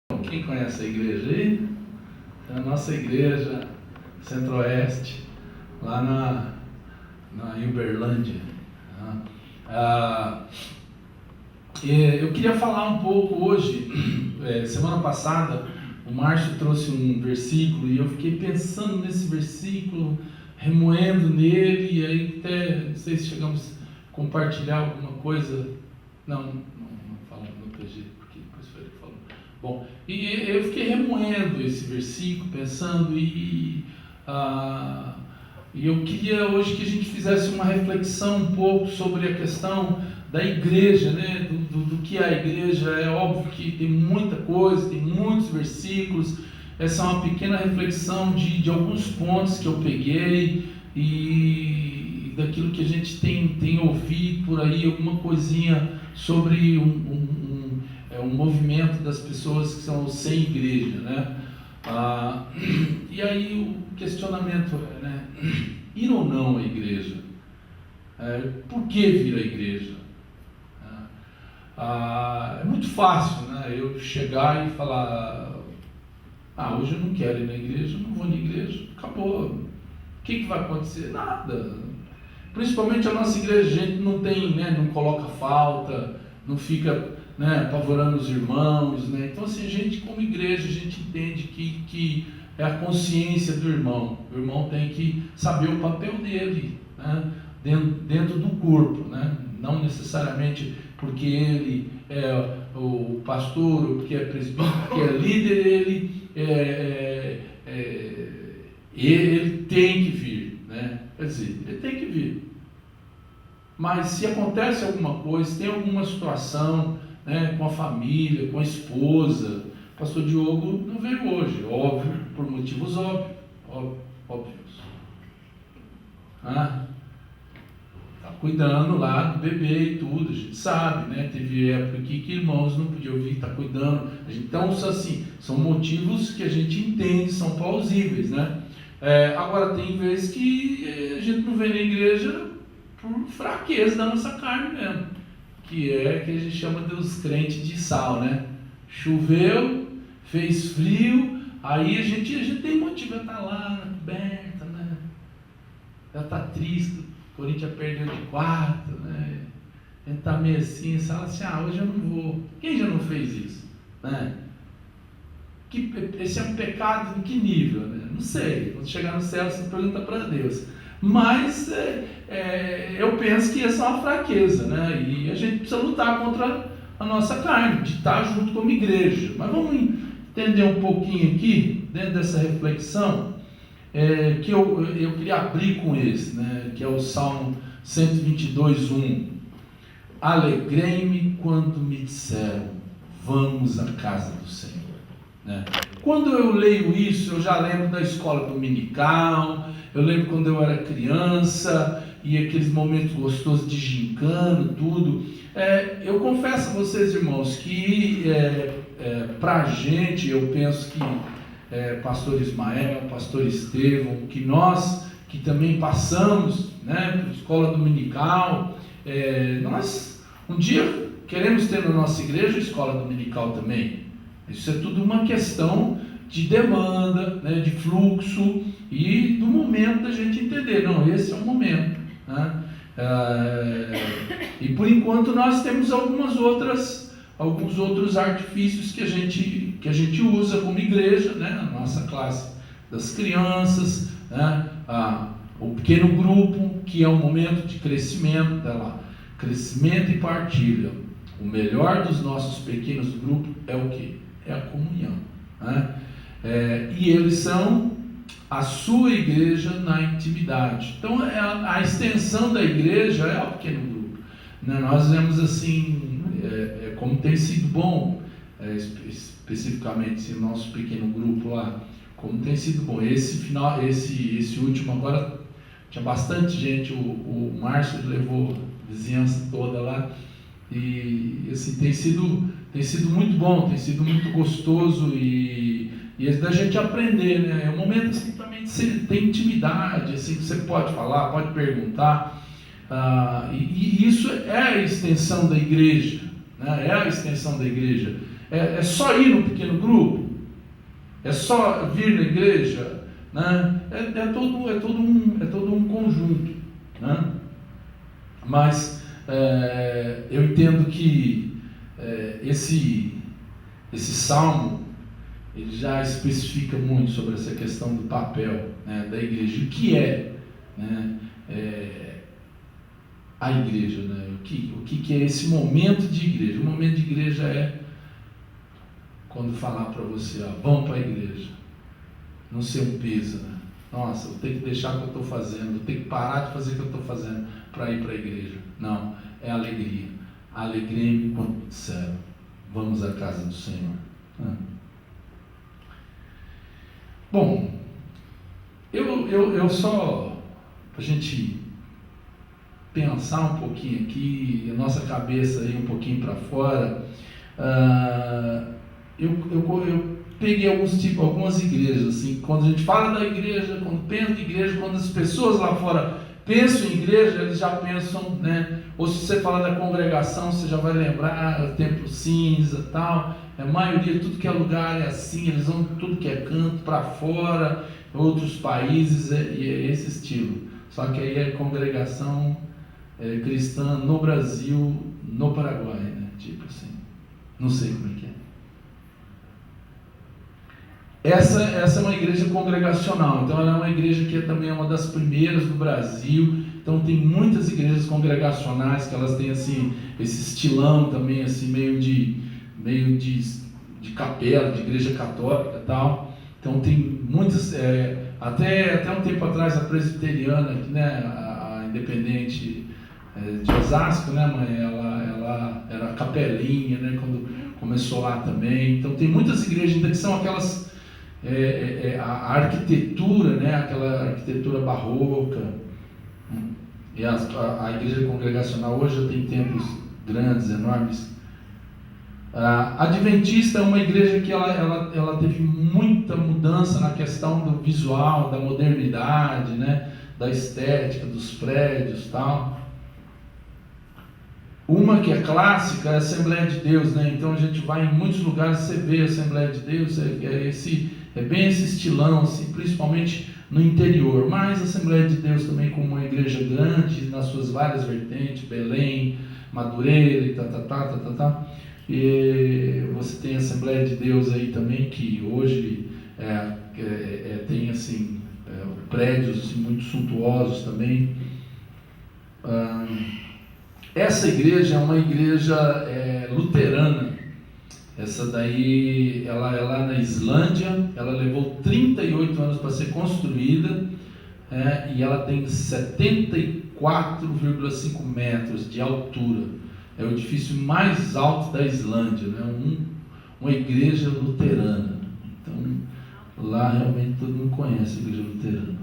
Quem conhece a igreja aí? É a nossa igreja Centro-Oeste, lá em Uberlândia. Eu queria falar um pouco hoje. Semana passada o Márcio trouxe um versículo e eu fiquei pensando nesse versículo, remoendo nele, e aí até não sei se chegamos a compartilhar alguma coisa. Não falando no outro jeito, porque depois foi ele que falou. Bom, e eu fiquei remoendo esse versículo, pensando, e eu queria hoje que a gente fizesse uma reflexão um pouco sobre a questão da igreja, né? do que é a igreja. É óbvio que tem muita coisa, tem muitos versículos. Essa é uma pequena reflexão de alguns pontos que eu peguei e daquilo que a gente tem ouvido por aí, alguma coisinha sobre um movimento das pessoas que são sem igreja, né? E aí o questionamento é, né? Ir ou não à igreja? Por que vir à igreja? É muito fácil, né? Eu chegar e falar: hoje eu não quero ir na igreja, não vou na igreja, acabou. O que vai acontecer? Nada. Principalmente a nossa igreja, a gente não tem, né? Não coloca falta, não fica, né, apavorando os irmãos, né? Então, assim, a gente, como igreja, a gente entende que é a consciência do irmão. O irmão tem que saber o papel dele, né, dentro do corpo, né? Não necessariamente porque ele é o pastor, ou porque é presbítero, porque é líder, ele tem que vir, né? Quer dizer, ele tem que vir. Mas se acontece alguma coisa, tem alguma situação, né, com a família, com a esposa, o pastor Diogo não veio hoje, óbvio, por motivos óbvios. Tá cuidando lá do bebê e tudo, a gente sabe, né? Teve época que irmãos não podiam vir, tá cuidando. Então, assim, são motivos que a gente entende, são plausíveis, né? Agora, tem vezes que a gente não vem na igreja por fraqueza da nossa carne mesmo, que a gente chama dos crentes de sal, né? Choveu, fez frio, aí a gente tem motivo a estar lá na coberta, né? Já está triste, o Corinthians perdeu de 4, né? A gente está meio assim, fala assim: hoje eu não vou. Quem já não fez isso, né? Esse é um pecado em que nível, né? Não sei, quando chegar no céu você pergunta para Deus. Mas eu penso que essa é uma fraqueza, né? E a gente precisa lutar contra a nossa carne, de estar junto como igreja. Mas vamos entender um pouquinho aqui, dentro dessa reflexão, que eu queria abrir com esse, né? Que é o Salmo 122:1. Alegrei-me quando me disseram: vamos à casa do Senhor. Né? Quando eu leio isso, eu já lembro da escola dominical, eu lembro quando eu era criança, e aqueles momentos gostosos de gincana, tudo. Eu confesso a vocês, irmãos, que para a gente, eu penso que pastor Ismael, pastor Estevão, que nós que também passamos, né, por escola dominical, nós um dia queremos ter na nossa igreja escola dominical também. Isso é tudo uma questão de demanda, né, de fluxo e do momento da gente entender. Não, esse é o momento, né? E por enquanto nós temos alguns outros artifícios que a gente usa como igreja, né? A nossa classe das crianças, né? O pequeno grupo, que é um momento de crescimento, tá lá, crescimento e partilha. O melhor dos nossos pequenos grupos é o quê? É a comunhão, né? E eles são a sua igreja na intimidade. Então, a extensão da igreja é o pequeno grupo, né? Nós vemos assim, como tem sido bom, especificamente o nosso pequeno grupo lá, como tem sido bom. Esse último agora, tinha bastante gente, o Márcio levou a vizinhança toda lá, e assim, tem sido muito bom, tem sido muito gostoso, e da gente aprender, né? É um momento assim também de você ter intimidade, assim, que você pode falar, pode perguntar, e isso é a extensão da igreja, né? É a extensão da igreja. É só ir no pequeno grupo? É só vir na igreja? Né? É todo um conjunto. Né? Mas eu entendo que esse salmo ele já especifica muito sobre essa questão do papel, né, da igreja. O que é, né, a igreja? Né? O que é esse momento de igreja? O momento de igreja é quando falar para você, vamos para a igreja. Não ser um peso, né? Nossa, vou ter que deixar o que eu estou fazendo, vou ter que parar de fazer o que eu estou fazendo para ir para a igreja. Não, é alegria. Alegrei-me quando disseram, vamos à casa do Senhor. Bom, eu só, para a gente pensar um pouquinho aqui, a nossa cabeça aí um pouquinho para fora, eu peguei algumas igrejas, assim, quando a gente fala da igreja, quando pensa em igreja, quando as pessoas lá fora pensam em igreja, eles já pensam, né? Ou se você falar da congregação, você já vai lembrar o templo cinza e tal. A maioria, tudo que é lugar é assim, eles vão tudo que é canto para fora, outros países, e é esse estilo. Só que aí é congregação cristã no Brasil, no Paraguai, né? Tipo assim, não sei como é que é. Essa é uma igreja congregacional, então ela é uma igreja que também é uma das primeiras do Brasil. Então tem muitas igrejas congregacionais que elas têm assim, esse estilão também, assim, meio de capela, de igreja católica e tal. Então tem muitas, até um tempo atrás a presbiteriana, né, a independente de Osasco, né, mãe, ela era capelinha, né, quando começou lá também. Então tem muitas igrejas ainda que são aquelas, a arquitetura, né, aquela arquitetura barroca. E a igreja congregacional hoje já tem templos grandes, enormes. A Adventista é uma igreja que ela teve muita mudança na questão do visual, da modernidade, né, da estética, dos prédios e tal. Uma que é clássica é a Assembleia de Deus, né? Então a gente vai em muitos lugares, você vê a Assembleia de Deus, é bem esse estilão, assim, principalmente no interior. Mas a Assembleia de Deus também como uma igreja grande, nas suas várias vertentes, Belém, Madureira e E você tem a Assembleia de Deus aí também, que hoje tem assim, prédios assim, muito suntuosos também. Essa igreja é uma igreja luterana. Essa daí, ela é lá na Islândia, ela levou 38 anos para ser construída, e ela tem 74,5 metros de altura. É o edifício mais alto da Islândia, né? Uma igreja luterana. Então, lá realmente todo mundo conhece a igreja luterana.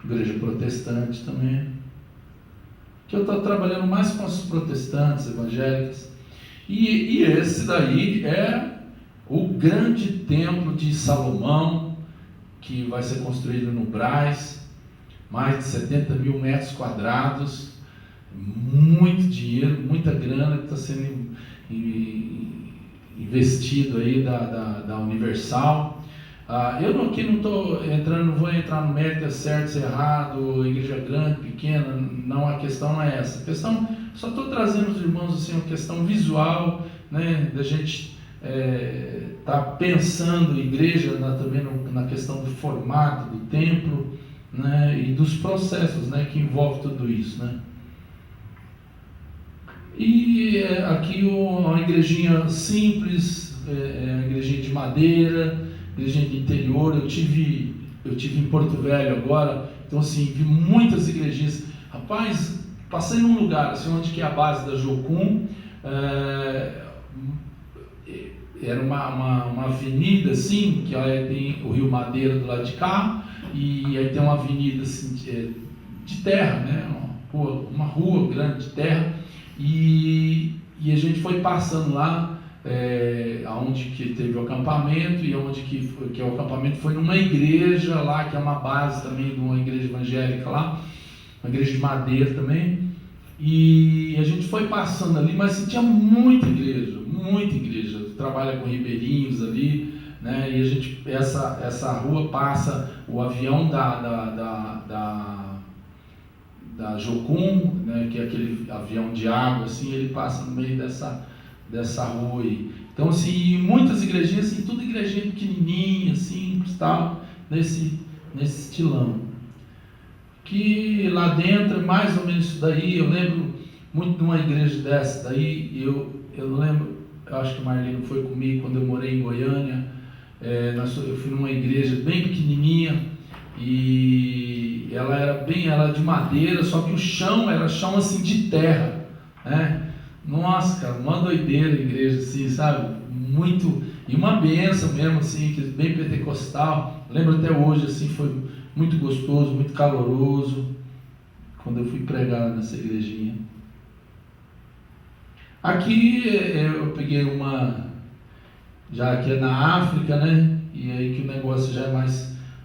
Igreja protestante também. Que eu estou trabalhando mais com as protestantes, evangélicas. E esse daí é o grande templo de Salomão, que vai ser construído no Brás, mais de 70 mil metros quadrados, muito dinheiro, muita grana que está sendo investido aí da Universal. Eu aqui não estou entrando, não vou entrar no mérito, é certo, se é errado, igreja grande, pequena, não, a questão não é essa. A questão, só estou trazendo os irmãos assim, uma questão visual, né, da gente tá pensando igreja também na questão do formato do templo, né, e dos processos, né, que envolve tudo isso, né. E aqui uma igrejinha simples, uma igrejinha de madeira, igreja de interior. Eu tive em Porto Velho agora, então assim, vi muitas igrejinhas. Rapaz, passei num lugar assim, onde que é a base da Jocum, era uma avenida assim, que tem o Rio Madeira do lado de cá, e aí tem uma avenida assim, de terra, né? Uma rua grande de terra, e a gente foi passando lá, onde que teve o acampamento, e onde que o acampamento foi numa igreja lá, que é uma base também de uma igreja evangélica lá, uma igreja de madeira também. E a gente foi passando ali, mas assim, tinha muita igreja, trabalha com ribeirinhos ali, né? E a gente, essa rua passa o avião da Jocum, né? Que é aquele avião de água, assim, ele passa no meio dessa rua aí. Então, assim, muitas igrejinhas, assim, tudo igrejinha pequenininha, simples, tal, nesse estilão. Que lá dentro é mais ou menos isso daí. Eu lembro muito de uma igreja dessa daí. Eu lembro, eu acho que a Marlene foi comigo quando eu morei em Goiânia. Eu fui numa igreja bem pequenininha e ela era de madeira, só que o chão era chão assim de terra, né? Nossa, cara, uma doideira a igreja assim, sabe? Muito, e uma benção mesmo assim, bem pentecostal. Eu lembro até hoje assim, foi muito gostoso, muito caloroso, quando eu fui pregar nessa igrejinha. Aqui eu peguei já que é na África, né? E aí que o negócio já é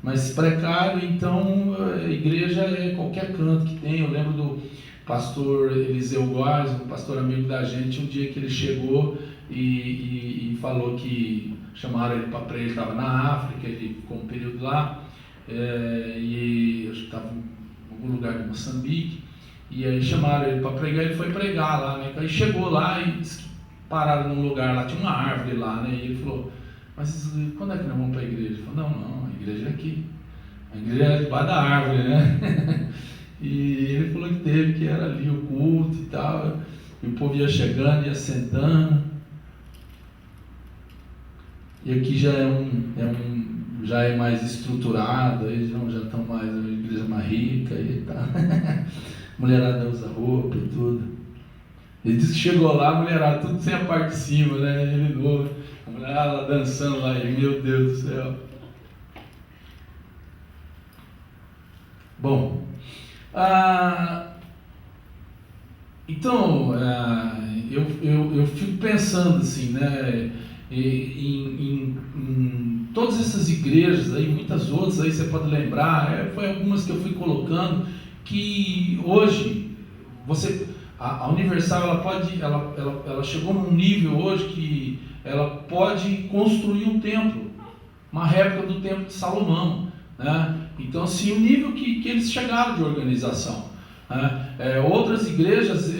mais precário, então a igreja é qualquer canto que tem. Eu lembro do pastor Eliseu Góes, um pastor amigo da gente, um dia que ele chegou e falou que chamaram ele para pregar. Ele estava na África, ele ficou um período lá. E acho que estava em algum lugar de Moçambique, e aí chamaram ele para pregar, ele foi pregar lá, né? Aí chegou lá e pararam num lugar lá, tinha uma árvore lá, né? E ele falou, mas quando é que nós vamos para a igreja? Ele falou, não, a igreja é aqui, a igreja é debaixo da árvore, né? E ele falou que era ali o culto e tal, e o povo ia chegando, ia sentando, e aqui já é mais estruturado, eles já estão mais, uma igreja mais rica e tal. Mulherada usa roupa e tudo. Ele disse que chegou lá, a mulherada tudo sem a parte de cima, né? Ele novo, a mulherada lá dançando lá, e meu Deus do céu. Bom, então eu fico pensando assim, né? Em todas essas igrejas aí, muitas outras aí você pode lembrar, foi algumas que eu fui colocando, que hoje a Universal ela chegou num nível hoje que ela pode construir um templo, uma réplica do templo de Salomão, né? Então assim, o nível que eles chegaram de organização, né? Outras igrejas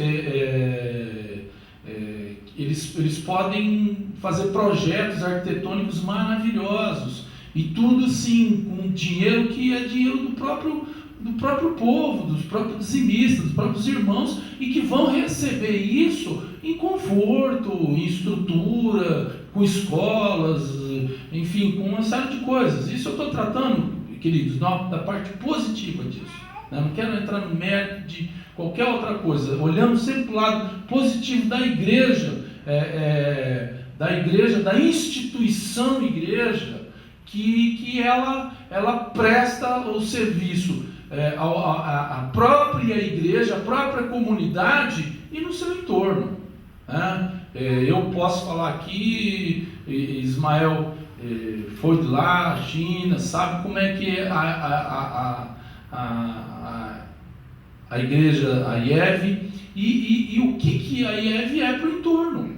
eles podem fazer projetos arquitetônicos maravilhosos, e tudo assim, com dinheiro que é dinheiro do próprio povo, dos próprios dizimistas, dos próprios irmãos, e que vão receber isso em conforto, em estrutura, com escolas, enfim, com uma série de coisas. Isso eu estou tratando, queridos, da parte positiva disso. Eu não quero entrar no mérito de qualquer outra coisa, olhando sempre para o lado positivo da igreja, da instituição igreja, que ela presta o serviço à própria igreja, à própria comunidade e no seu entorno, né? Eu posso falar aqui, Ismael foi de lá, China, sabe como é que é a igreja, a IEV, e o que a IEV é para o entorno.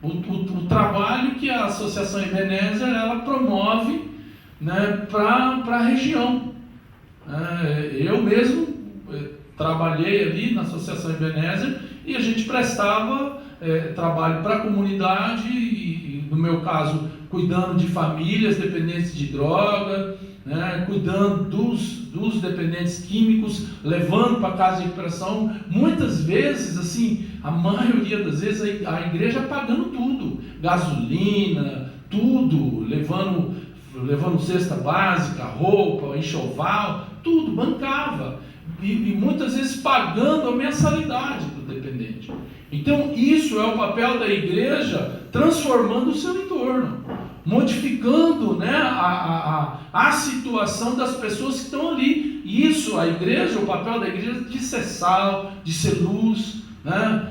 O trabalho que a Associação Ebenezer ela promove, né, para a região. Eu mesmo trabalhei ali na Associação Ebenezer e a gente prestava trabalho para a comunidade, e no meu caso, cuidando de famílias dependentes de droga, né, cuidando dos dependentes químicos, levando para casa de recuperação, muitas vezes, assim, a maioria das vezes a igreja pagando tudo, gasolina, tudo, levando cesta básica, roupa, enxoval, tudo, bancava, e muitas vezes pagando a mensalidade do dependente. Então isso é o papel da igreja, transformando o seu entorno, modificando, né, a situação das pessoas que estão ali. E isso, a igreja, o papel da igreja de ser sal, de ser luz, né?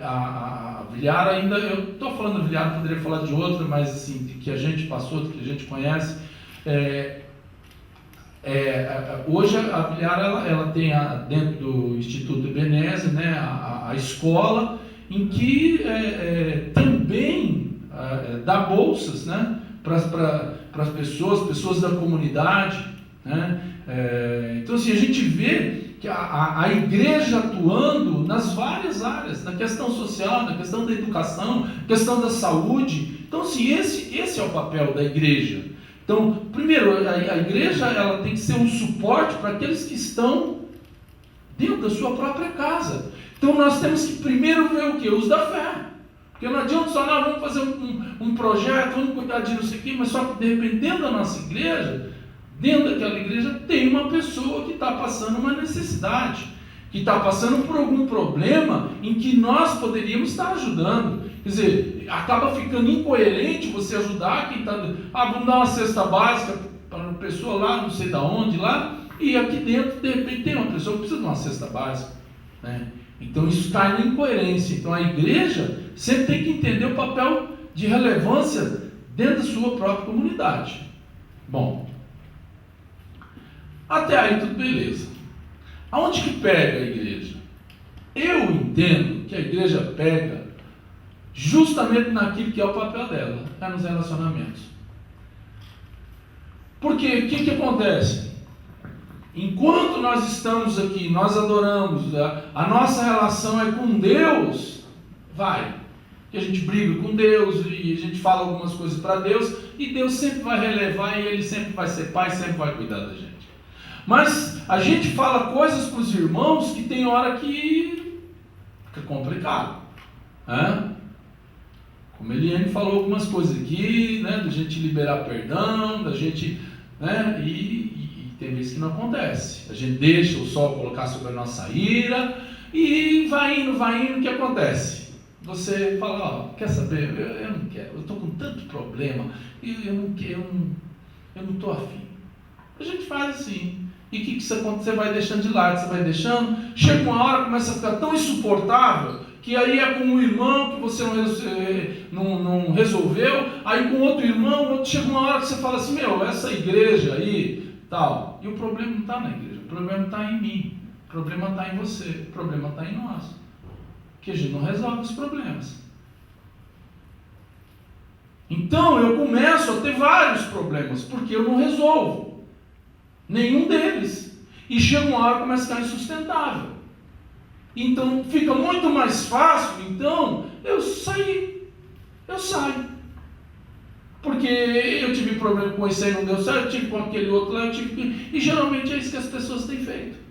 A Vilhar ainda, eu estou falando da Vilhar, poderia falar de outra, mas assim, que a gente passou, que a gente conhece, Hoje a Filiar ela tem dentro do Instituto Ebenezer, né, a escola em que também dá bolsas, né, para as pessoas da comunidade, né? Então assim, a gente vê que a igreja atuando nas várias áreas, na questão social, na questão da educação, na questão da saúde. Então assim, esse é o papel da igreja. Então, primeiro, a igreja ela tem que ser um suporte para aqueles que estão dentro da sua própria casa. Então nós temos que primeiro ver o quê? Os da fé. Porque não adianta só, vamos fazer um projeto, vamos cuidar de não sei o quê, mas só que de repente dentro da nossa igreja, dentro daquela igreja tem uma pessoa que está passando uma necessidade, que está passando por algum problema em que nós poderíamos estar ajudando. Quer dizer, acaba ficando incoerente você ajudar quem está... vamos dar uma cesta básica para uma pessoa lá, não sei de onde, lá, e aqui dentro, de repente, tem uma pessoa que precisa de uma cesta básica, né? Então isso cai na incoerência. Então a igreja sempre tem que entender o papel de relevância dentro da sua própria comunidade. Bom, até aí tudo beleza. Aonde que pega a igreja? Eu entendo que a igreja pega justamente naquilo que é o papel dela, nos relacionamentos. Porque o que acontece? Enquanto nós estamos aqui, nós adoramos, a nossa relação é com Deus, que a gente briga com Deus e a gente fala algumas coisas para Deus, e Deus sempre vai relevar e Ele sempre vai ser Pai, sempre vai cuidar da gente. Mas a gente fala coisas para os irmãos que tem hora que fica complicado, né? Como a Eliane falou algumas coisas aqui, né, da gente liberar perdão, da gente, né, e tem vezes que não acontece. A gente deixa o sol colocar sobre a nossa ira e vai indo, o que acontece? Você fala, quer saber, eu não quero, eu estou com tanto problema, eu não estou afim. A gente faz assim. E o que isso acontece? Você vai deixando de lado, você vai deixando, chega uma hora, começa a ficar tão insuportável, que aí é com um irmão que você não resolveu, aí com outro irmão, chega uma hora que você fala assim, essa igreja aí, tal. E o problema não está na igreja, o problema está em mim, o problema está em você, o problema está em nós. Que a gente não resolve os problemas. Então eu começo a ter vários problemas, porque eu não resolvo nenhum deles. E chega uma hora que começa a ficar insustentável. Então fica muito mais fácil, então, eu saio. Porque eu tive problema com esse aí, não deu certo, eu tive com aquele outro lá, e geralmente é isso que as pessoas têm feito.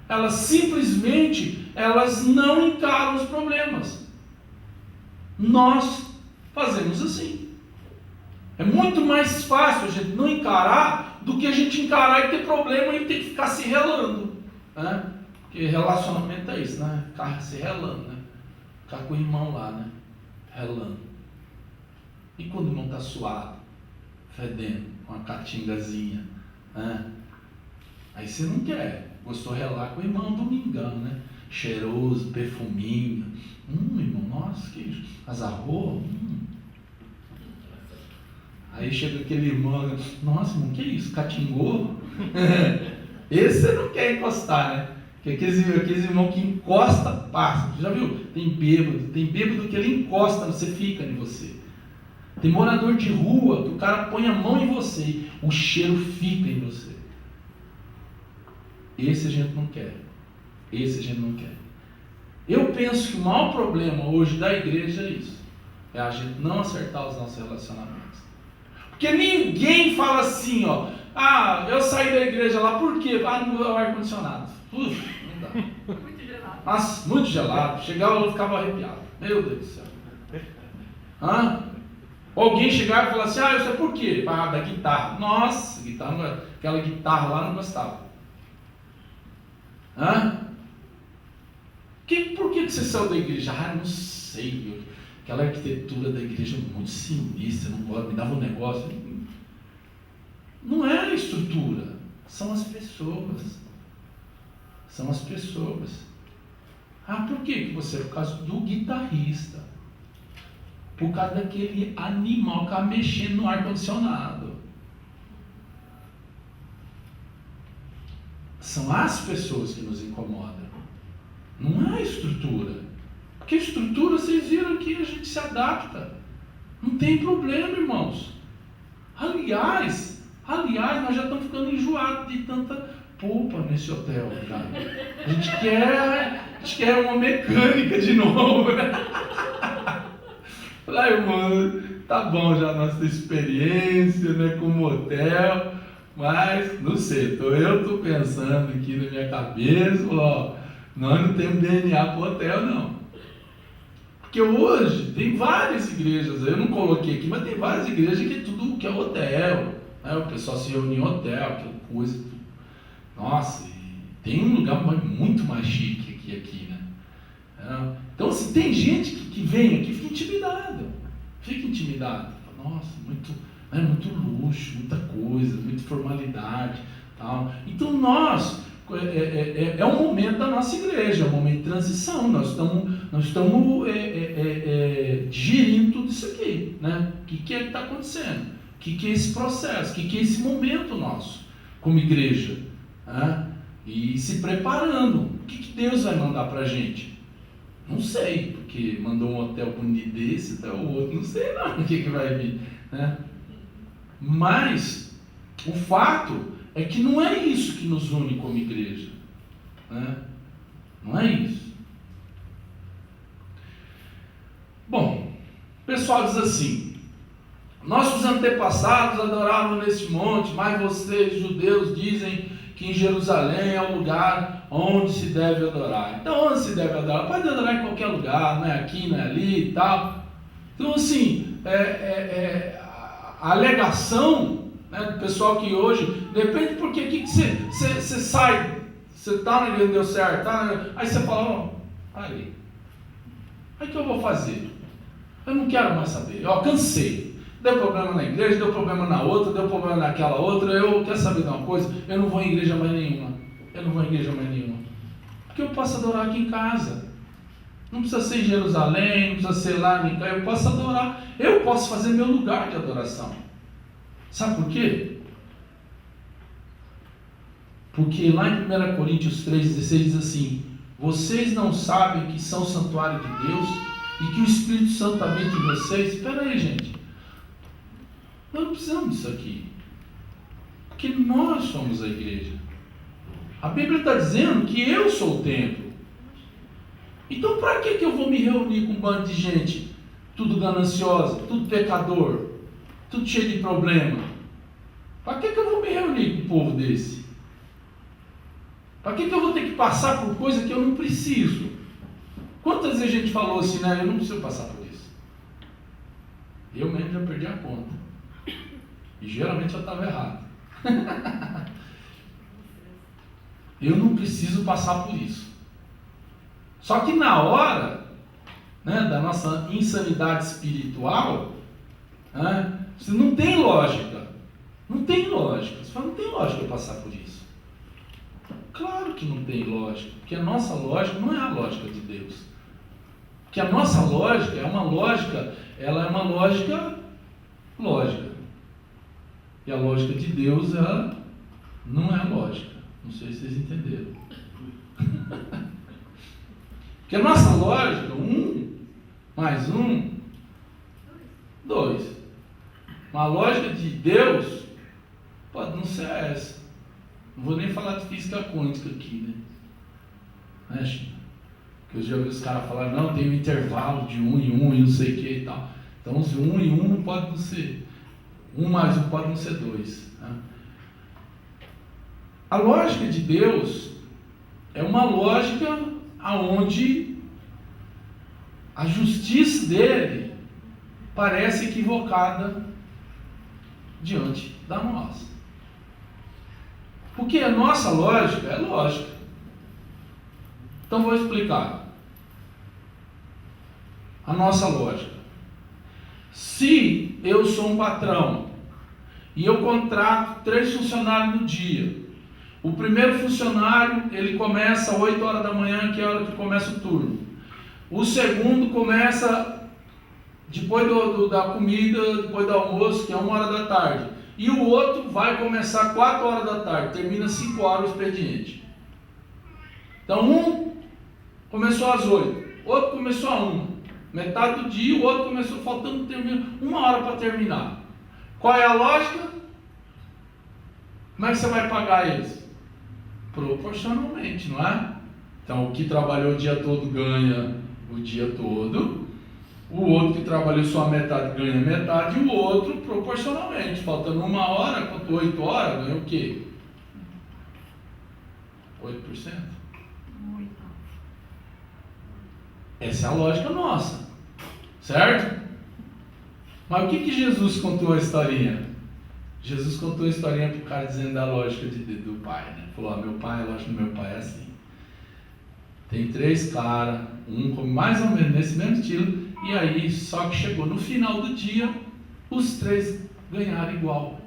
Elas simplesmente, elas não encaram os problemas. Nós fazemos assim. É muito mais fácil a gente não encarar do que a gente encarar e ter problema e ter que ficar se relando, né? Porque relacionamento é isso, né? Ficar se relando, né? Ficar com o irmão lá, né? Relando. E quando o irmão está suado, fedendo, com uma catingazinha, né? Aí você não quer. Gostou de relar com o irmão domingão, né? Cheiroso, perfuminho. Irmão, nossa, que azarrou. Aí chega aquele irmão, nossa, irmão, que isso? Catingou? Esse você não quer encostar, né? Porque aqueles irmãos que encosta, passa. Já viu? Tem bêbado que ele encosta, você fica em você. Tem morador de rua que o cara põe a mão em você, o cheiro fica em você. Esse a gente não quer. Eu penso que o maior problema hoje da igreja é isso. É a gente não acertar os nossos relacionamentos. Porque ninguém fala assim, eu saí da igreja lá, por quê? Não mudou o ar-condicionado. Não dá. Muito gelado. Nossa, muito gelado. Chegava lá e ficava arrepiado. Meu Deus do céu. Alguém chegava e falava assim, eu sei por quê? Da guitarra. Nossa, aquela guitarra lá não gostava. Por que você saiu da igreja? Não sei, aquela arquitetura da igreja é muito sinistra, não pode, me dava um negócio. Não é a estrutura, são as pessoas. Por que você? Por causa do guitarrista. Por causa daquele animal que estava mexendo no ar-condicionado. São as pessoas que nos incomodam. Não é a estrutura. Porque a estrutura, vocês viram que a gente se adapta. Não tem problema, irmãos. Aliás, nós já estamos ficando enjoados de tanta polpa nesse hotel, cara. A gente quer uma mecânica de novo. Falei, irmão, tá bom já a nossa experiência, né, como hotel, mas não sei, eu estou pensando aqui na minha cabeça, ó, nós não temos DNA para o hotel, não. Porque hoje tem várias igrejas, eu não coloquei aqui, mas tem várias igrejas que tudo que é hotel, né? O pessoal se reúne em hotel, aquela coisa, tudo. Nossa, tem um lugar muito mais chique que aqui, né? Então, assim, tem gente que vem aqui e fica intimidado. Nossa, muito luxo, muita coisa, muita formalidade, tal. Então, é um momento da nossa igreja, é um momento de transição. Nós estamos digerindo tudo isso aqui, né? O que é que está acontecendo? O que é esse processo? O que é esse momento nosso, como igreja? Né? E se preparando. O que Deus vai mandar para a gente? Não sei, porque mandou um hotel bonito desse, até o outro, não sei não o que vai vir, né? Mas o fato é que não é isso que nos une como igreja, né? Não é isso. Bom, o pessoal diz assim: nossos antepassados adoravam neste monte, mas vocês, judeus, dizem que em Jerusalém é o lugar onde se deve adorar. Então, onde se deve adorar? Pode adorar em qualquer lugar, não é aqui, não é ali e tal. Então, assim, a alegação, né, do pessoal que hoje, depende porque aqui que você sai, você está na igreja, deu certo, tá, aí você fala, aí o que eu vou fazer? Eu não quero mais saber, eu cansei. Deu problema na igreja, deu problema na outra, deu problema naquela outra, eu quero saber de uma coisa, eu não vou em igreja mais nenhuma. Porque eu posso adorar aqui em casa. Não precisa ser em Jerusalém, não precisa ser lá em casa, eu posso adorar. Eu posso fazer meu lugar de adoração. Sabe por quê? Porque lá em 1 Coríntios 3,16 diz assim: vocês não sabem que são santuário de Deus e que o Espírito Santo habita em vocês? Espera aí, gente. Nós não precisamos disso aqui. Porque nós somos a igreja. A Bíblia está dizendo que eu sou o templo. Então, para que eu vou me reunir com um bando de gente tudo gananciosa, tudo pecador, tudo cheio de problema? Para que eu vou me reunir com um povo desse? Para que eu vou ter que passar por coisa que eu não preciso? Quantas vezes a gente falou assim, né? Eu não preciso passar por isso. Eu mesmo já perdi a conta. E geralmente eu estava errado. Eu não preciso passar por isso. Só que na hora, né, da nossa insanidade espiritual, né, você não tem lógica. Não tem lógica. Você fala, não tem lógica eu passar por isso. Claro que não tem lógica. Porque a nossa lógica não é a lógica de Deus. Porque a nossa lógica é uma lógica, ela é uma lógica lógica. E a lógica de Deus, ela não é lógica. Não sei se vocês entenderam. Porque a nossa lógica, 1 mais 1, 2. Uma lógica de Deus pode não ser essa. Não vou nem falar de física quântica aqui, né, Chico? Porque eu já ouvi os caras falar, não, tem um intervalo de 1 em 1 e não sei o que e tal. Então, se 1 em 1 não pode não ser. 1 mais 1 pode não ser 2. Né? A lógica de Deus é uma lógica onde a justiça dele parece equivocada diante da nossa. Porque a nossa lógica é lógica. Então vou explicar. A nossa lógica. Se eu sou um patrão e eu contrato 3 funcionários no dia, o primeiro funcionário ele começa às 8 horas da manhã, que é a hora que começa o turno. O segundo começa depois da comida, depois do almoço, que é 1 hora da tarde. E o outro vai começar às 4 horas da tarde, termina às 5 horas o expediente. Então um começou às 8, outro começou a 1, metade do dia, o outro começou faltando 1 hora para terminar. Qual é a lógica? Como é que você vai pagar eles? Proporcionalmente, não é? Então o que trabalhou o dia todo ganha o dia todo, o outro que trabalhou só a metade ganha metade, e o outro proporcionalmente, faltando 1 hora, quanto 8 horas, ganha o quê? 8%? Essa é a lógica nossa, certo? Mas o que Jesus contou a historinha? Jesus contou a historinha para o cara dizendo da lógica do pai, né? Falou, meu pai, a lógica do meu pai é assim. Tem 3 caras, um mais ou menos nesse mesmo estilo, e aí só que chegou no final do dia, os 3 ganharam igual.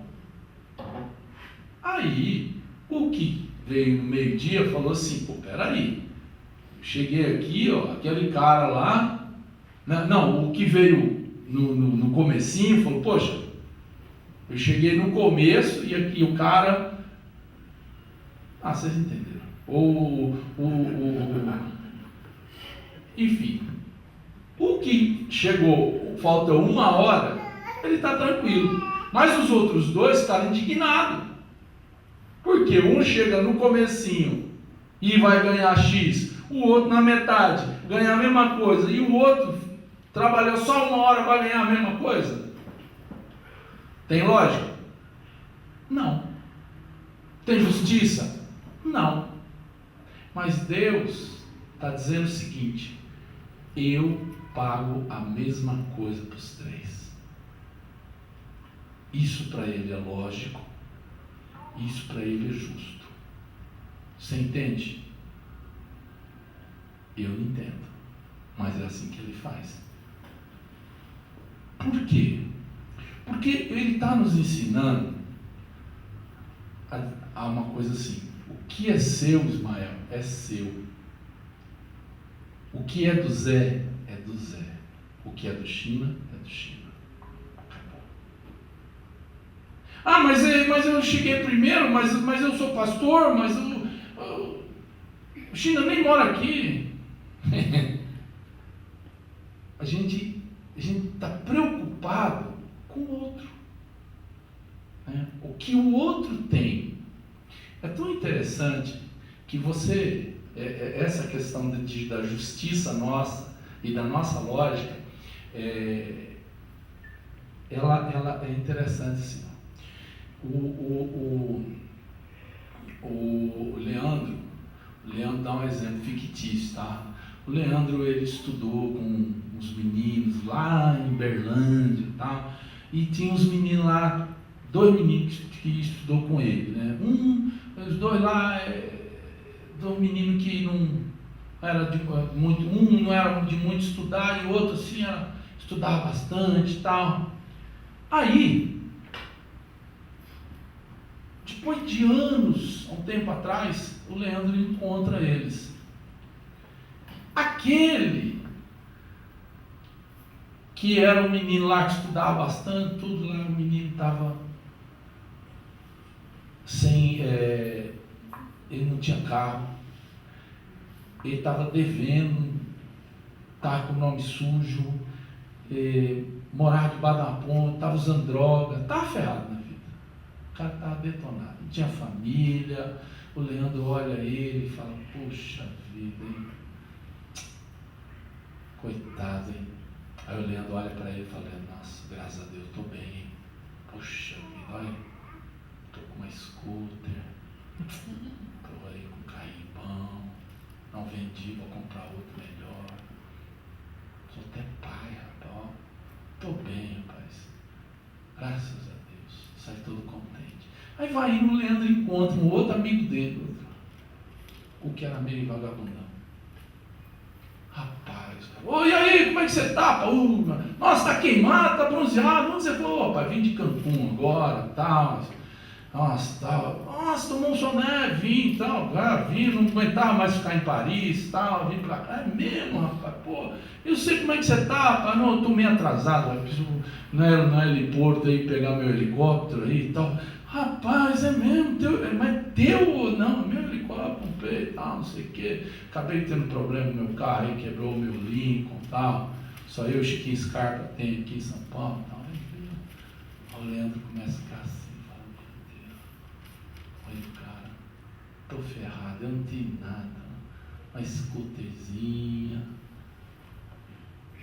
Aí, o que veio no meio-dia falou assim, pô, peraí, cheguei aqui, ó, aquele cara lá, não, o que veio no comecinho falou, poxa, eu cheguei no começo e aqui o cara, vocês entenderam. Enfim, o que chegou, falta 1 hora, ele está tranquilo. Mas os outros 2 ficaram indignados. Porque um chega no comecinho e vai ganhar X, o outro na metade ganha a mesma coisa, e o outro trabalhou só 1 hora para ganhar a mesma coisa. Tem lógica? Não. Tem justiça? Não. Mas Deus está dizendo o seguinte, eu pago a mesma coisa para os 3. Isso para ele é lógico, isso para ele é justo. Você entende? Eu não entendo, mas é assim que ele faz. Por quê? Porque ele está nos ensinando a uma coisa assim, o que é seu, Ismael, é seu. O que é do Zé, é do Zé. O que é do China, é do China. Acabou. Mas eu cheguei primeiro, mas eu sou pastor, mas o China nem mora aqui. A gente está preocupado com o outro, né? O que o outro tem. É tão interessante que essa questão da justiça nossa e da nossa lógica, ela é interessante assim. O Leandro dá um exemplo fictício, tá? O Leandro, ele estudou com uns meninos lá em Berlândia e tal, e tinha uns meninos lá, 2 meninos que estudou com ele, né? Os 2 lá, 2 meninos que não era de muito, um não era de muito estudar e o outro assim estudava bastante e tal. Aí, depois de anos, há um tempo atrás, o Leandro encontra eles. Aquele que era um menino lá que estudava bastante, tudo lá, o menino estava sem, ele não tinha carro, ele estava devendo, estava com o nome sujo, morava debaixo da ponte, estava usando droga, estava ferrado na vida. O cara estava detonado, não tinha família. O Leandro olha ele e fala, poxa vida, hein? Coitado, hein? Aí o Leandro olha para ele e fala, nossa, graças a Deus, estou bem, hein? Poxa vida, olha, estou com uma scooter, estou aí com um carrinho bom, não vendi, vou comprar outro melhor. Sou até pai, rapaz, estou bem, rapaz. Graças a Deus, sai todo contente. Aí vai indo, o Leandro encontra um outro amigo dele, o que era meio vagabundão. Rapaz, e aí, como é que você tá? Nossa, tá queimado, tá bronzeado. Onde você foi? Rapaz, vim de Cancún agora, tal. Nossa, tal. Nossa, tomou um soné, vim, tal. Vim, não aguentava mais ficar em Paris, tal. Vim pra cá. É mesmo, rapaz, pô. Eu sei como é que você tá, rapaz. Não, eu tô meio atrasado. Eu preciso no heliporto aí pegar meu helicóptero aí e tal. Rapaz, é mesmo, mas teu, não, meu helicóptero, comprei e tal, não sei o que. Acabei tendo problema no meu carro, aí quebrou o meu Lincoln e tal. Só eu, Chiquinho Scarpa, tem aqui em São Paulo e tal. Aí o Leandro começa a ficar assim, fala, meu Deus, olha, cara, tô ferrado, eu não tenho nada, uma scooterzinha.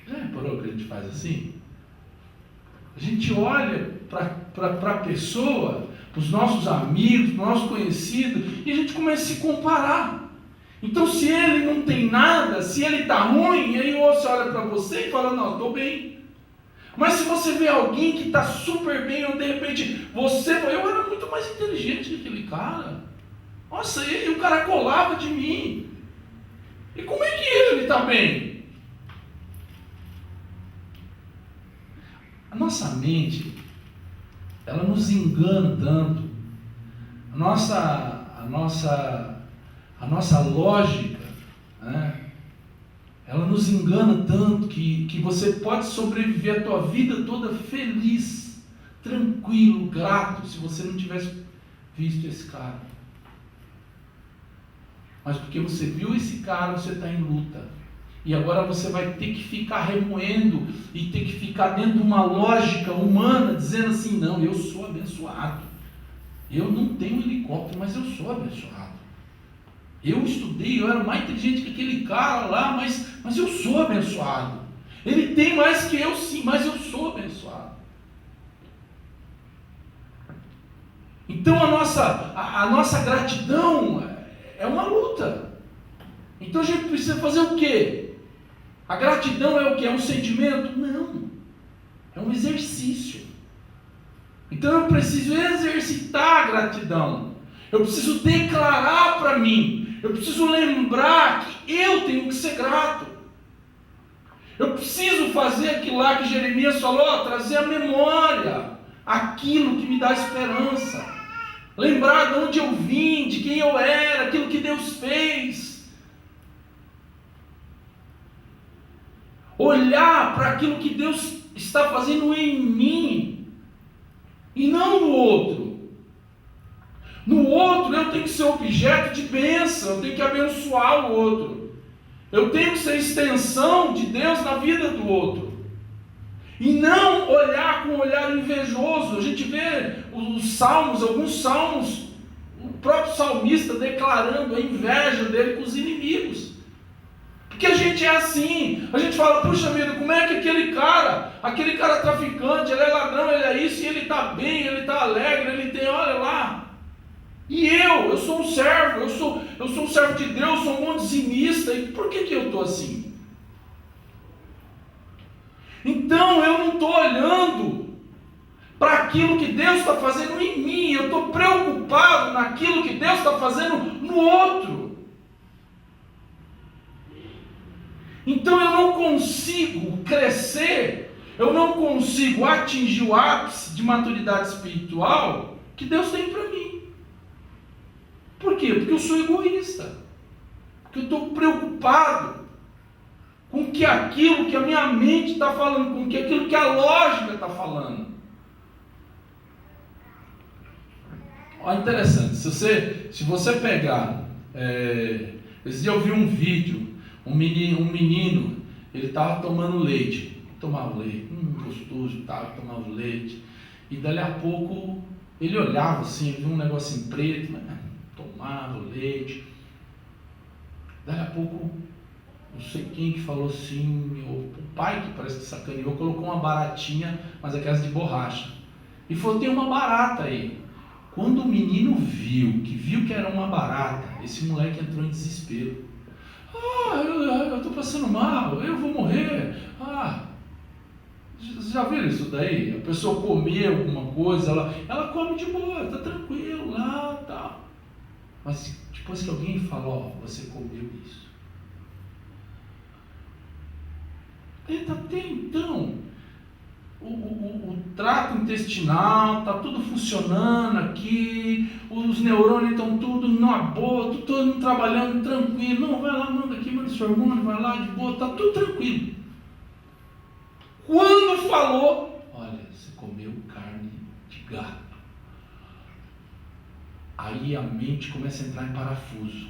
Já reparou que a gente faz assim? A gente olha para a pessoa, para os nossos amigos, para os nossos conhecidos, e a gente começa a se comparar. Então, se ele não tem nada, se ele está ruim, aí você olha para você e fala, não, estou bem. Mas se você vê alguém que está super bem, ou de repente você, eu era muito mais inteligente que aquele cara. Nossa, e o cara colava de mim. E como é que ele está bem? A nossa mente, ela nos engana tanto. A nossa lógica, né? Ela nos engana tanto que você pode sobreviver a tua vida toda feliz, tranquilo, grato, se você não tivesse visto esse cara. Mas porque você viu esse cara, você está em luta. E agora você vai ter que ficar remoendo e ter que ficar dentro de uma lógica humana, dizendo assim, não, eu sou abençoado. Eu não tenho helicóptero, mas eu sou abençoado. Eu estudei, eu era mais inteligente que aquele cara lá, mas eu sou abençoado. Ele tem mais que eu sim, mas eu sou abençoado. Então a nossa gratidão é uma luta. Então a gente precisa fazer o quê? A gratidão é o quê? É um sentimento? Não. É um exercício. Então eu preciso exercitar a gratidão. Eu preciso declarar para mim. Eu preciso lembrar que eu tenho que ser grato. Eu preciso fazer aquilo lá que Jeremias falou, trazer à memória aquilo que me dá esperança. Lembrar de onde eu vim, de quem eu era, aquilo que Deus fez. Olhar para aquilo que Deus está fazendo em mim e não no outro. No outro eu tenho que ser objeto de bênção, eu tenho que abençoar o outro. Eu tenho que ser extensão de Deus na vida do outro. E não olhar com um olhar invejoso. A gente vê os salmos, alguns salmos, o próprio salmista declarando a inveja dele com os inimigos. Porque a gente é assim, a gente fala, puxa vida, como é que aquele cara traficante, ele é ladrão, ele é isso, e ele está bem, ele está alegre, ele tem, olha lá. E eu sou um servo, eu sou um servo de Deus, sou um bom dizimista, e por que eu estou assim? Então eu não estou olhando para aquilo que Deus está fazendo em mim, eu estou preocupado naquilo que Deus está fazendo no outro. Então eu não consigo crescer, eu não consigo atingir o ápice de maturidade espiritual que Deus tem para mim. Por quê? Porque eu sou egoísta. Porque eu estou preocupado com que aquilo que a minha mente está falando, com que aquilo que a lógica está falando. Olha, interessante, se você pegar, esse dia eu vi um vídeo, um menino, ele estava tomando leite, tomava leite, gostoso, tomava leite, e dali a pouco ele olhava assim, viu um negocinho preto, mas tomava leite, dali a pouco, não sei quem que falou assim, o pai que parece que sacaneou, colocou uma baratinha, mas aquelas de borracha, e falou, tem uma barata aí. Quando o menino viu que era uma barata, esse moleque entrou em desespero. Eu estou passando mal, eu vou morrer. Já viram isso daí? A pessoa comer alguma coisa, ela come de boa, está tranquilo lá, tá. Mas depois que alguém fala, você comeu isso. Até então, o trato intestinal está tudo funcionando aqui, os neurônios estão tudo na boa, todo mundo trabalhando tranquilo. Não, vai lá, manda aqui, manda esse hormônio, vai lá de boa, está tudo tranquilo. Quando falou, olha, você comeu carne de gato. aí a mente começa a entrar em parafuso,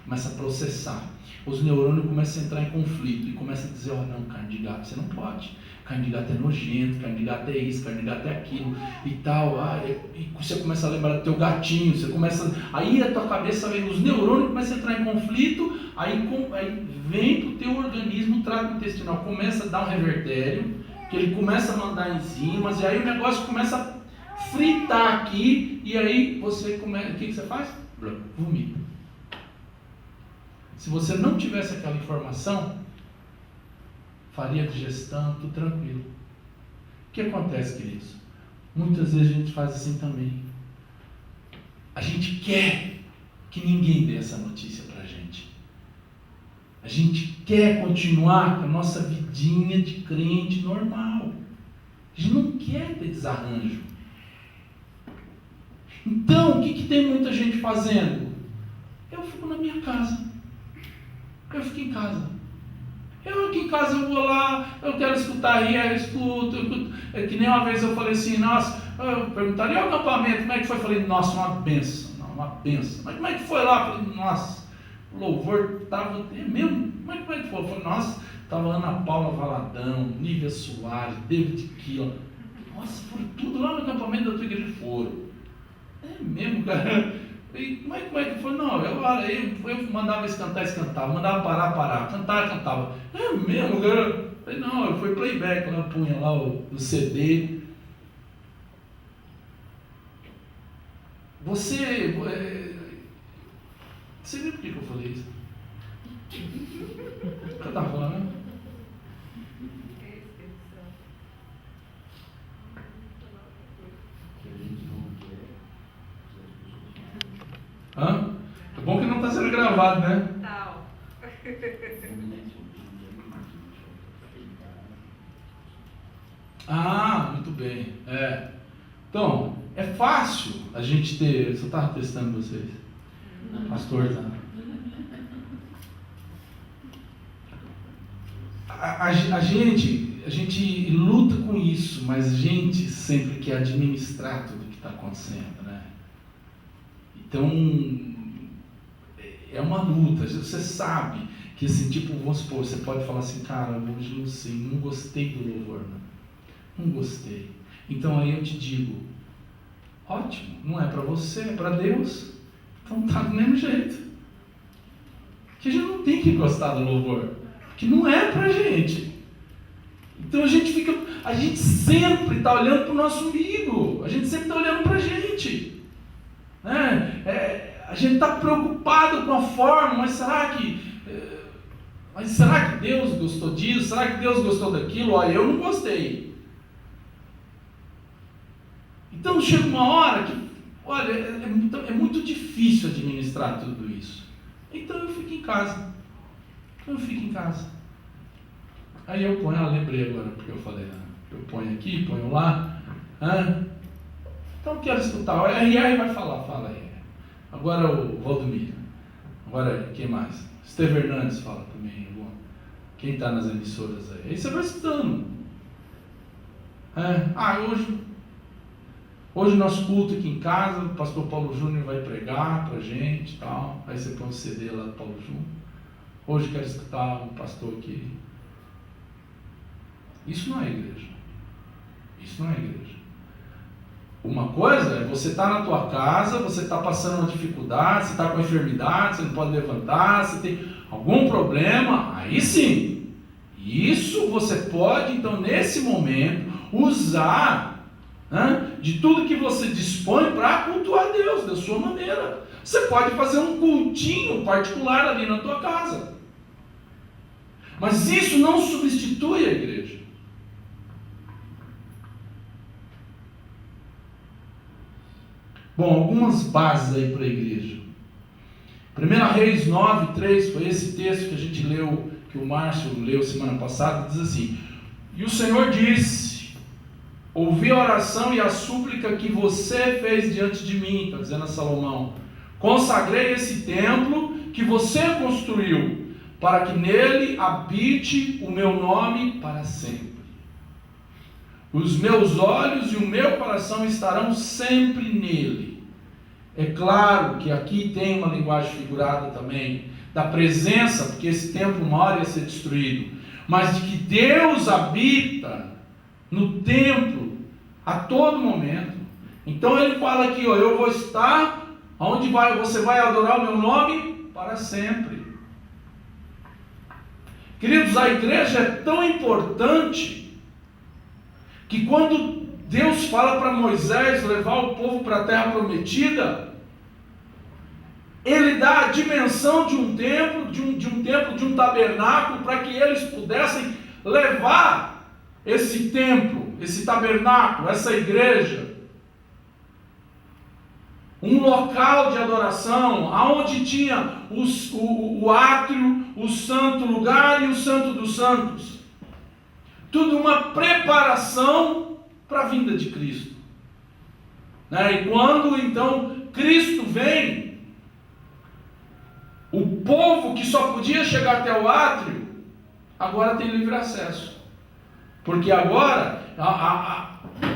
começa a processar, os neurônios começam a entrar em conflito e começa a dizer, não, carne de gato, você não pode, carne de gato é nojento, carne de gato é isso, carne de gato é aquilo e tal, e você começa a lembrar do teu gatinho, aí a tua cabeça vem, os neurônios começam a entrar em conflito, aí vem para o teu organismo, o trato intestinal começa a dar um revertério, que ele começa a mandar enzimas, e aí o negócio começa a fritar aqui, e aí você começa, o que você faz? Vomita. Se você não tivesse aquela informação, faria digestão, tudo tranquilo. O que acontece, queridos? Muitas vezes a gente faz assim também. A gente quer que ninguém dê essa notícia pra gente. A gente quer continuar com a nossa vidinha de crente normal. A gente não quer ter desarranjo. Então, o que tem muita gente fazendo? Eu fico na minha casa. Eu fico em casa. Eu aqui em casa eu vou lá, eu quero escutar aí, eu escuto. É que nem uma vez eu falei assim, nossa, eu perguntaria, e o acampamento, como é que foi? Eu falei, nossa, uma benção. Uma benção. Mas como é que foi lá? Eu falei, nossa, o louvor estava, é mesmo? Como é que foi? Eu falei, nossa, estava Ana Paula Valadão, Nívia Soares, David Killa. Nossa, foram tudo lá no acampamento da tua igreja, foram. É mesmo, cara? E como é que foi? Não, eu mandava eles cantar, mandava parar, cantava. É mesmo, cara? Eu falei, não, foi playback, lá punha lá o CD. Você viu por que eu falei isso? O que eu estava falando, né? Hã? É bom que não está sendo gravado, né? Não. Muito bem. Então, é fácil a gente ter. Só estava testando vocês. Pastor, tá? A gente luta com isso, mas a gente sempre quer administrar tudo que está acontecendo, né? Então, é uma luta. Você sabe que, assim, tipo, vamos supor, você pode falar assim, cara, hoje não sei, não gostei do louvor, não gostei. Então aí eu te digo, ótimo, não é para você, é para Deus. Então tá do mesmo jeito. Que a gente não tem que gostar do louvor, que não é pra gente. Então a gente sempre está olhando para o nosso umbigo, a gente sempre está olhando para a gente. A gente está preocupado com a forma, mas será que Deus gostou disso? Será que Deus gostou daquilo? Olha, eu não gostei. Então chega uma hora que, olha, é muito difícil administrar tudo isso. Então eu fico em casa. Aí eu ponho, lembrei agora porque eu falei, eu ponho aqui, ponho lá. Então quero escutar. Aí vai falar, fala aí. Agora o Valdomiro. Agora quem mais? Esteve Hernandes fala também. Quem está nas emissoras aí? Aí você vai escutando. Hoje nosso culto aqui em casa, o pastor Paulo Júnior vai pregar pra gente e tal. Aí você põe o CD lá do Paulo Júnior. Hoje quero escutar um pastor aqui. Isso não é igreja. Uma coisa é você estar na tua casa, você está passando uma dificuldade, você está com enfermidade, você não pode levantar, você tem algum problema, aí sim. Isso você pode, então, nesse momento, usar de tudo que você dispõe para cultuar Deus, da sua maneira. Você pode fazer um cultinho particular ali na tua casa. Mas isso não substitui a igreja. Bom, algumas bases aí para a igreja. 1 Reis 9:3 foi esse texto que a gente leu, que o Márcio leu semana passada, diz assim: e o Senhor disse, ouvi a oração e a súplica que você fez diante de mim, está dizendo a Salomão, consagrei esse templo que você construiu, para que nele habite o meu nome para sempre. Os meus olhos e o meu coração estarão sempre nele. É claro que aqui tem uma linguagem figurada também, da presença, porque esse templo uma hora ia ser destruído, mas de que Deus habita no templo a todo momento. Então ele fala aqui, ó, eu vou estar onde você vai adorar o meu nome para sempre. Queridos, a igreja é tão importante que quando Deus fala para Moisés levar o povo para a terra prometida, ele dá a dimensão de um templo, de um tabernáculo, para que eles pudessem levar esse templo, esse tabernáculo, essa igreja, um local de adoração, aonde tinha o átrio, o santo lugar e o santo dos santos. Tudo uma preparação para a vinda de Cristo. E quando então Cristo vem, o povo que só podia chegar até o átrio, agora tem livre acesso. Porque agora,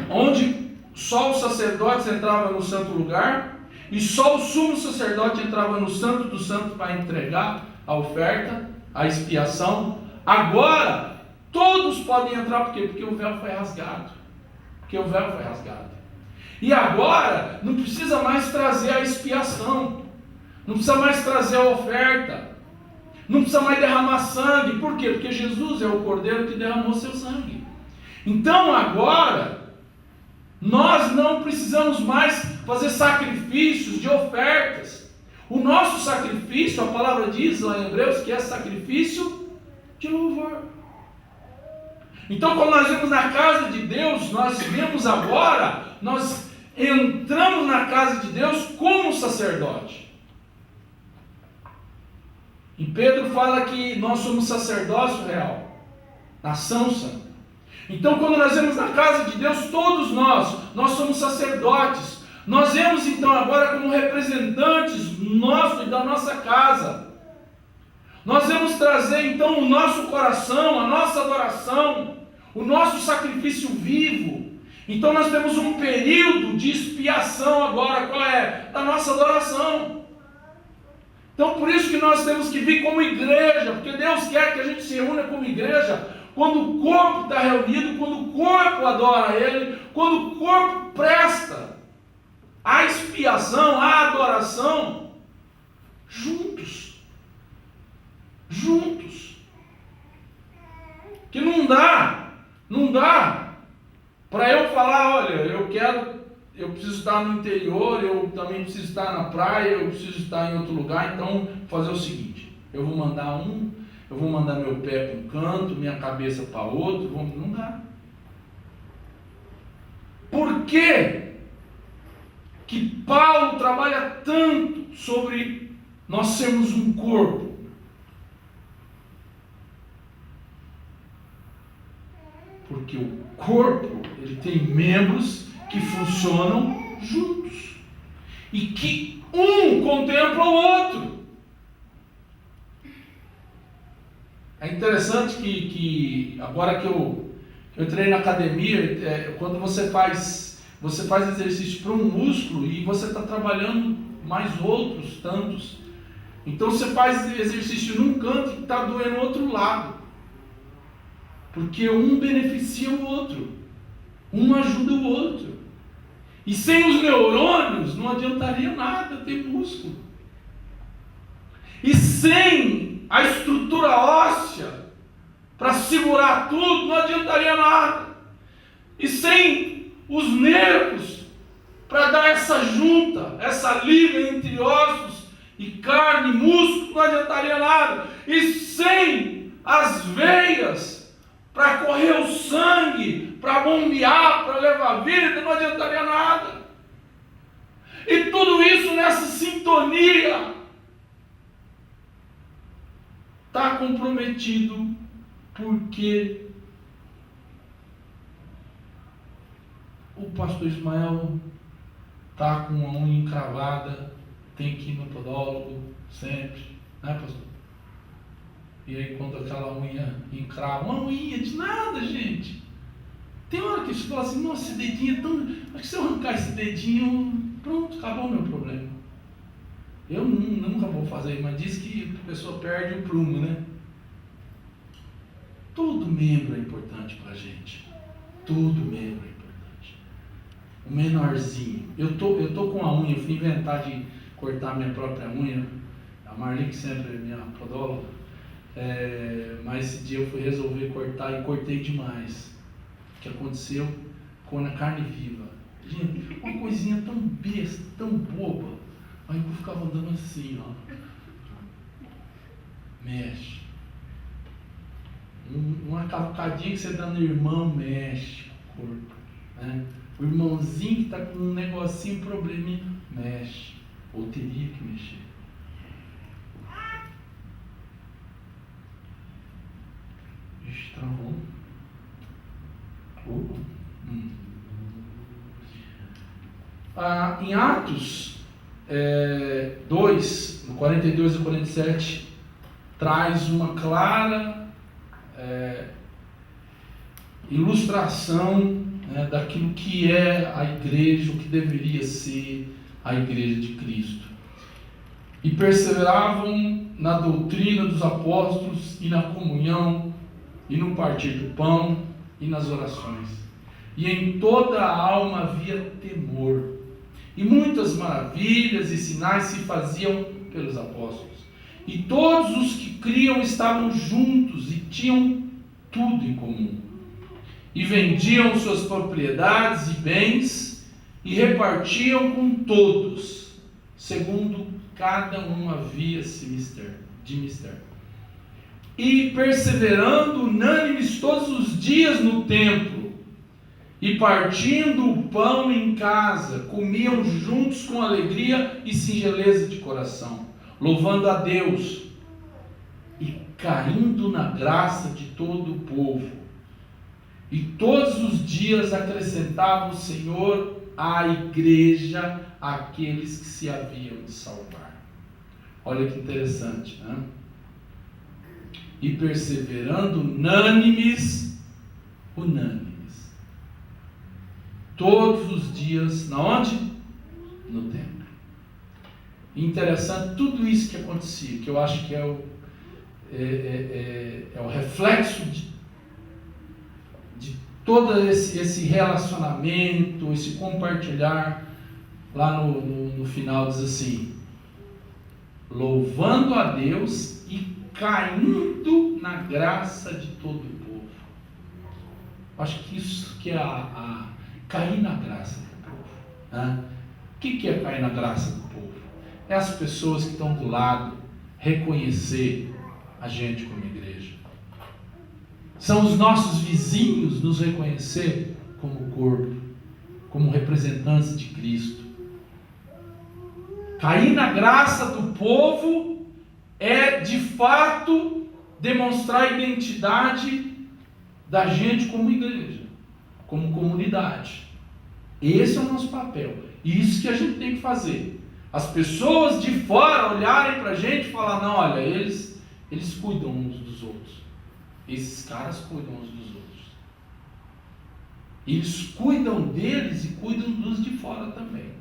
onde só os sacerdotes entravam no santo lugar, e só o sumo sacerdote entrava no santo dos santos para entregar a oferta, a expiação, agora todos podem entrar, por quê? Porque o véu foi rasgado. E agora não precisa mais trazer a expiação, não precisa mais trazer a oferta, não precisa mais derramar sangue. Por quê? Porque Jesus é o Cordeiro que derramou seu sangue. Então agora nós não precisamos mais fazer sacrifícios de ofertas. O nosso sacrifício, a palavra diz lá em Hebreus, que é sacrifício de louvor. Então quando nós vemos na casa de Deus, nós vemos agora, nós entramos na casa de Deus como sacerdote. E Pedro fala que nós somos sacerdócio real, nação santa. Então quando nós vemos na casa de Deus, todos nós somos sacerdotes. Nós vemos então agora como representantes nossos e da nossa casa. Nós vamos trazer então o nosso coração, a nossa adoração, o nosso sacrifício vivo. Então nós temos um período de expiação agora, qual é? Da nossa adoração. Então por isso que nós temos que vir como igreja, porque Deus quer que a gente se reúna como igreja, quando o corpo está reunido, quando o corpo adora Ele, quando o corpo presta a expiação, a adoração, juntos. Que não dá para eu falar, olha, eu preciso estar no interior, eu também preciso estar na praia, eu preciso estar em outro lugar, então fazer o seguinte, eu vou mandar meu pé para um canto, minha cabeça para outro, não dá. Por que Paulo trabalha tanto sobre nós sermos um corpo? Porque o corpo, ele tem membros que funcionam juntos. E que um contempla o outro. É interessante que agora que eu entrei na academia, quando você faz exercício para um músculo e você está trabalhando mais outros tantos. Então você faz exercício num canto e está doendo o outro lado. Porque um beneficia o outro. Um ajuda o outro. E sem os neurônios não adiantaria nada ter músculo. E sem a estrutura óssea para segurar tudo não adiantaria nada. E sem os nervos para dar essa junta, essa liga entre ossos e carne e músculo não adiantaria nada. E sem as veias para correr o sangue, para bombear, para levar vida, não adiantaria nada. E tudo isso nessa sintonia está comprometido porque o pastor Ismael está com uma unha encravada, tem que ir no podólogo sempre, né, pastor? E aí quando aquela unha encrava, uma unha de nada, gente. Tem hora que você fala assim, nossa, esse dedinho é tão... Acho que se eu arrancar esse dedinho, pronto, acabou o meu problema. Eu nunca vou fazer, mas diz que a pessoa perde o prumo, né? Todo membro é importante para a gente. Todo membro é importante. O menorzinho. Eu tô com a unha, eu fui inventar de cortar minha própria unha. A Marli, que sempre é minha podóloga, mas esse dia eu fui resolver cortar e cortei demais. O que aconteceu com a carne viva. Gente, uma coisinha tão besta, tão boba. Aí eu ficava andando assim, ó. Mexe. Uma cavucadinha que você dá no irmão, mexe o corpo. Né? O irmãozinho que está com um negocinho, um probleminha, mexe. Ou teria que mexer. Ixi, travou. Em Atos 2, no 42 e 47, traz uma clara ilustração, né, daquilo que é a igreja, o que deveria ser a igreja de Cristo. E perseveravam na doutrina dos apóstolos e na comunhão e no partir do pão e nas orações. E em toda a alma havia temor. E muitas maravilhas e sinais se faziam pelos apóstolos. E todos os que criam estavam juntos e tinham tudo em comum. E vendiam suas propriedades e bens e repartiam com todos, segundo cada um havia-se de mister. E perseverando unânimes todos os dias no templo, e partindo o pão em casa, comiam juntos com alegria e singeleza de coração, louvando a Deus e caindo na graça de todo o povo. E todos os dias acrescentava o Senhor à igreja aqueles que se haviam de salvar. Olha que interessante, né? E perseverando unânimes, todos os dias, na onde? No templo. Interessante tudo isso que acontecia, que eu acho que é o reflexo de todo esse relacionamento, esse compartilhar. Lá no final diz assim: louvando a Deus e caindo na graça de todo o povo. Acho que isso que é cair na graça do povo. Né? O que é cair na graça do povo? É as pessoas que estão do lado reconhecer a gente como igreja. São os nossos vizinhos nos reconhecer como corpo, como representantes de Cristo. Cair na graça do povo é, de fato, demonstrar a identidade da gente como igreja, como comunidade. Esse é o nosso papel. E isso que a gente tem que fazer. As pessoas de fora olharem para a gente e falar: não, olha, eles cuidam uns dos outros. Esses caras cuidam uns dos outros. Eles cuidam deles e cuidam dos de fora também.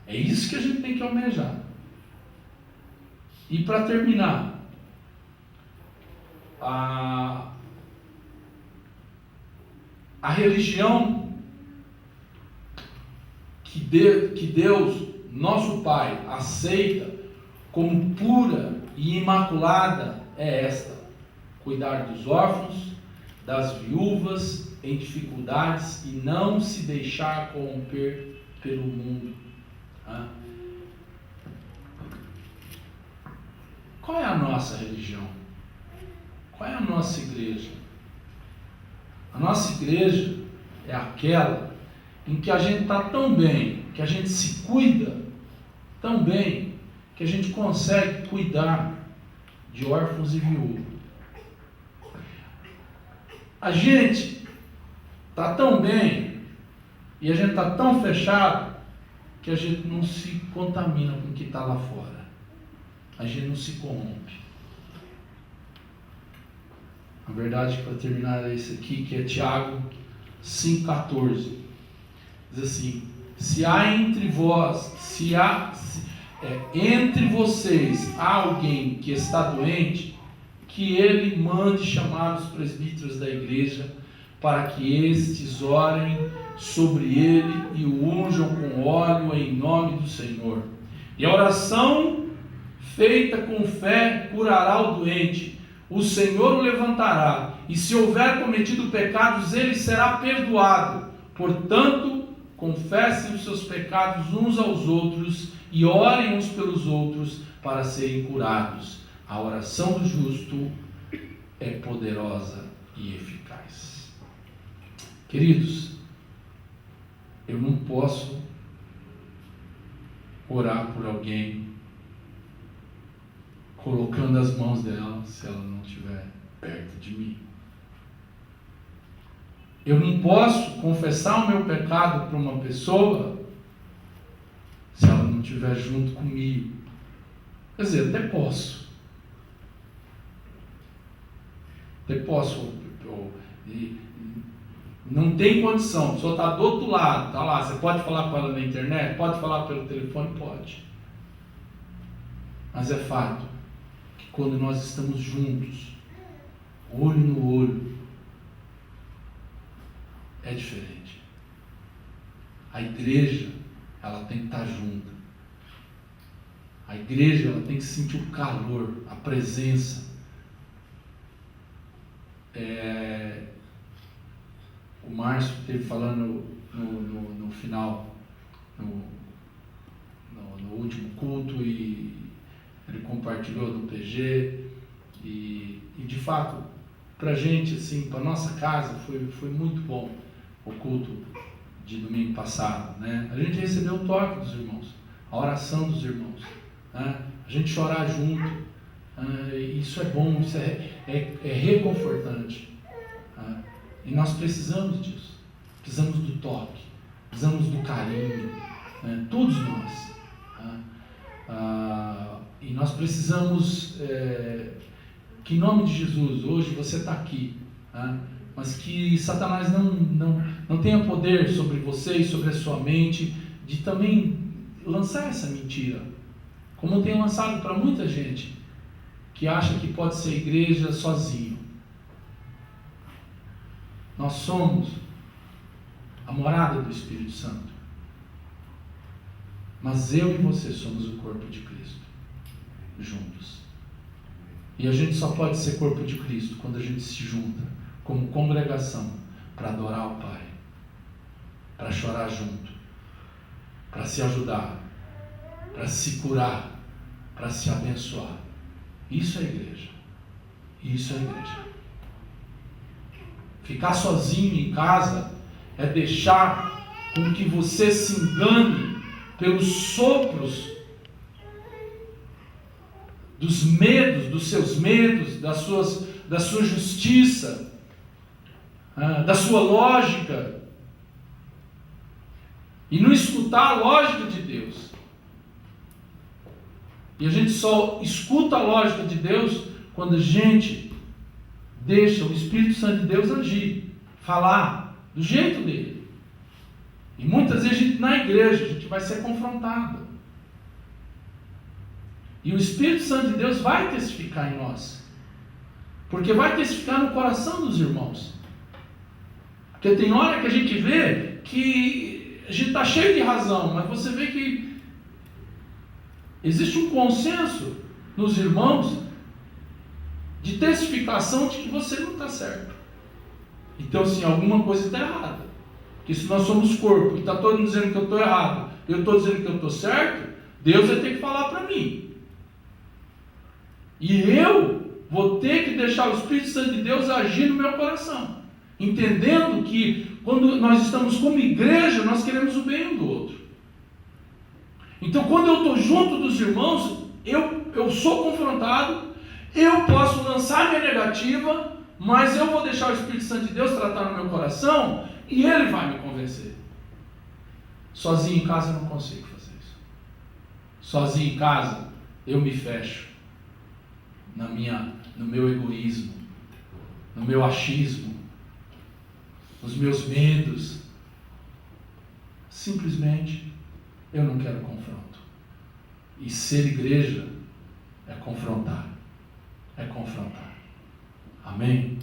É isso que a gente tem que almejar. E para terminar, a religião que Deus, nosso Pai, aceita como pura e imaculada é esta: cuidar dos órfãos, das viúvas em dificuldades e não se deixar corromper pelo mundo. Qual é a nossa religião? Qual é a nossa igreja? A nossa igreja é aquela em que a gente está tão bem, que a gente se cuida tão bem, que a gente consegue cuidar de órfãos e viúvas. A gente está tão bem e a gente está tão fechado que a gente não se contamina com o que está lá fora. A gente não se corrompe. A verdade, para terminar, é isso aqui, que é Tiago 5,14. Diz assim: se há entre vós, entre vocês há alguém que está doente, que ele mande chamar os presbíteros da igreja, para que estes orem sobre ele e o unjam com óleo em nome do Senhor. E a oração feita com fé curará o doente. O Senhor o levantará, e se houver cometido pecados, ele será perdoado. Portanto, confessem os seus pecados uns aos outros e orem uns pelos outros para serem curados. A oração do justo é poderosa e eficaz. Queridos, eu não posso orar por alguém colocando as mãos dela se ela não estiver perto de mim. Eu não posso confessar o meu pecado para uma pessoa se ela não estiver junto comigo. Quer dizer, até posso. Não tem condição, a pessoa está do outro lado, está lá, você pode falar com ela na internet, pode falar pelo telefone, pode. Mas é fato que quando nós estamos juntos, olho no olho, é diferente. A igreja, ela tem que estar junta. A igreja, ela tem que sentir o calor, a presença. O Márcio esteve falando no final, no último culto, e ele compartilhou no PG, e de fato, para a gente, assim, para nossa casa, foi muito bom o culto de domingo passado, né? A gente recebeu o toque dos irmãos, a oração dos irmãos, né? A gente chorar junto, isso é bom, isso é reconfortante, né? E nós precisamos disso, precisamos do toque, precisamos do carinho, né? Todos nós, né? E nós precisamos, que em nome de Jesus, hoje você está aqui, né? Mas que Satanás não tenha poder sobre você e sobre a sua mente, de também lançar essa mentira, como tem lançado para muita gente, que acha que pode ser igreja sozinho. Nós somos a morada do Espírito Santo, mas eu e você somos o corpo de Cristo, juntos. E a gente só pode ser corpo de Cristo quando a gente se junta como congregação para adorar o Pai, para chorar junto, para se ajudar, para se curar, para se abençoar. Isso é igreja. Isso é igreja. Ficar sozinho em casa é deixar com que você se engane pelos sopros dos medos, dos seus medos, da sua justiça, da sua lógica, e não escutar a lógica de Deus. E a gente só escuta a lógica de Deus quando a gente deixa o Espírito Santo de Deus agir, falar do jeito dele. E muitas vezes na igreja a gente vai ser confrontado. E o Espírito Santo de Deus vai testificar em nós, porque vai testificar no coração dos irmãos. Porque tem hora que a gente vê que a gente está cheio de razão, mas você vê que existe um consenso nos irmãos de testificação de que você não está certo. Então, assim, alguma coisa está errada. Porque se nós somos corpo e está todo mundo dizendo que eu estou errado, eu estou dizendo que eu estou certo, Deus vai ter que falar para mim. E eu vou ter que deixar o Espírito Santo de Deus agir no meu coração, entendendo que quando nós estamos como igreja, nós queremos o bem um do outro. Então, quando eu estou junto dos irmãos, eu sou confrontado, eu posso lançar minha negativa, mas eu vou deixar o Espírito Santo de Deus tratar no meu coração e ele vai me convencer. Sozinho em casa eu não consigo fazer isso. Sozinho em casa eu me fecho no meu egoísmo, no meu achismo, nos meus medos. Simplesmente eu não quero confronto. E ser igreja é confrontar. É confrontar. Amém?